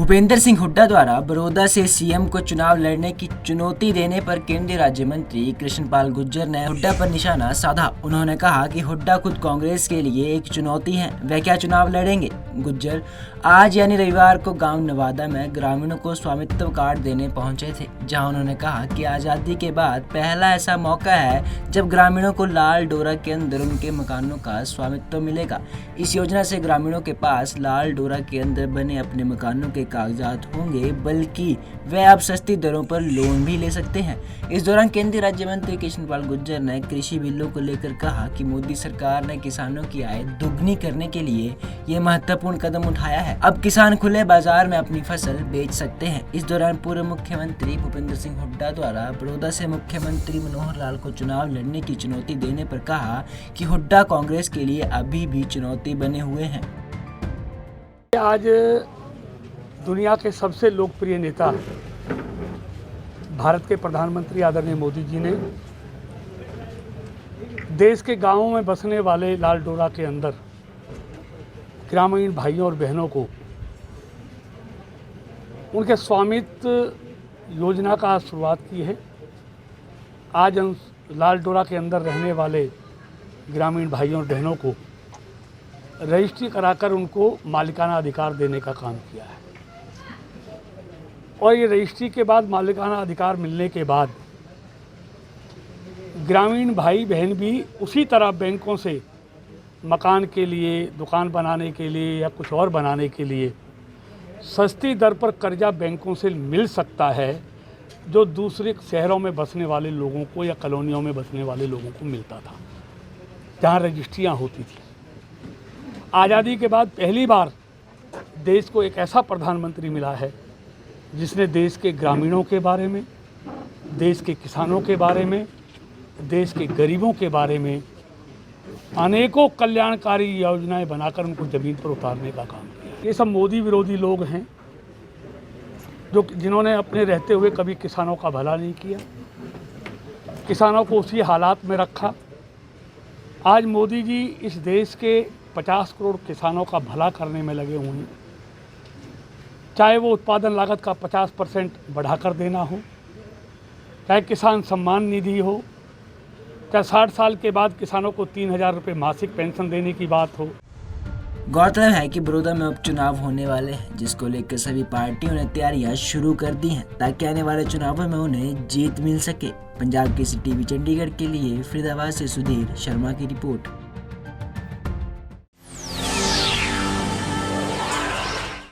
भूपेंद्र सिंह हुड्डा द्वारा बड़ौदा से सीएम को चुनाव लड़ने की चुनौती देने पर केंद्रीय राज्य मंत्री कृष्णपाल गुर्जर ने हुड्डा पर निशाना साधा। उन्होंने कहा कि हुड्डा खुद कांग्रेस के लिए एक चुनौती है, वह क्या चुनाव लड़ेंगे। गुर्जर आज यानी रविवार को गांव नवादा में ग्रामीणों को स्वामित्व कार्ड देने पहुंचे थे, जहां उन्होंने कहा कि आज़ादी के बाद पहला ऐसा मौका है जब ग्रामीणों को लाल डोरा के अंदर उनके मकानों का स्वामित्व मिलेगा। इस योजना से ग्रामीणों के पास लाल डोरा के अंदर बने अपने मकानों के कागजात होंगे, बल्कि वे अब सस्ती दरों पर लोन भी ले सकते हैं। इस दौरान केंद्रीय राज्य मंत्री कृष्णपाल गुर्जर ने कृषि बिलों को लेकर कहा कि मोदी सरकार ने किसानों की आय दुगनी करने के लिए ये महत्वपूर्ण कदम उठाया है। अब किसान खुले बाजार में अपनी फसल बेच सकते हैं। इस दौरान पूर्व मुख्यमंत्री भूपेंद्र सिंह हुड्डा द्वारा बड़ौदा से मुख्यमंत्री मनोहर लाल को चुनाव लड़ने की चुनौती देने पर कहा कि हुड्डा कांग्रेस के लिए अभी भी चुनौती बने हुए हैं। आज दुनिया के सबसे लोकप्रिय नेता भारत के प्रधानमंत्री आदरणीय मोदी जी ने देश के गांवों में बसने वाले लाल डोरा के अंदर ग्रामीण भाइयों और बहनों को उनके स्वामित्व योजना का शुरुआत की है। आज उन लाल डोरा के अंदर रहने वाले ग्रामीण भाइयों और बहनों को रजिस्ट्री कराकर उनको मालिकाना अधिकार देने का काम किया है। और ये रजिस्ट्री के बाद मालिकाना अधिकार मिलने के बाद ग्रामीण भाई बहन भी उसी तरह बैंकों से मकान के लिए, दुकान बनाने के लिए या कुछ और बनाने के लिए सस्ती दर पर कर्जा बैंकों से मिल सकता है, जो दूसरे शहरों में बसने वाले लोगों को या कॉलोनियों में बसने वाले लोगों को मिलता था, जहाँ रजिस्ट्रियाँ होती थी। आज़ादी के बाद पहली बार देश को एक ऐसा प्रधानमंत्री मिला है जिसने देश के ग्रामीणों के बारे में, देश के किसानों के बारे में, देश के गरीबों के बारे में अनेकों कल्याणकारी योजनाएं बनाकर उनको ज़मीन पर उतारने का काम किया। ये सब मोदी विरोधी लोग हैं जिन्होंने अपने रहते हुए कभी किसानों का भला नहीं किया, किसानों को उसी हालात में रखा। आज मोदी जी इस देश के 50 करोड़ किसानों का भला करने में लगे हुए हैं, चाहे वो उत्पादन लागत का 50% बढ़ाकर देना हो, चाहे किसान सम्मान निधि हो, चाहे 60 साल के बाद किसानों को 3000 रुपये मासिक पेंशन देने की बात हो। गौरतलब है कि बड़ौदा में उपचुनाव होने वाले हैं, जिसको लेकर सभी पार्टियों ने तैयारियां शुरू कर दी हैं ताकि आने वाले चुनावों में उन्हें जीत मिल सके। पंजाब केसरी टीवी चंडीगढ़ के लिए फरीदाबाद से सुधीर शर्मा की रिपोर्ट।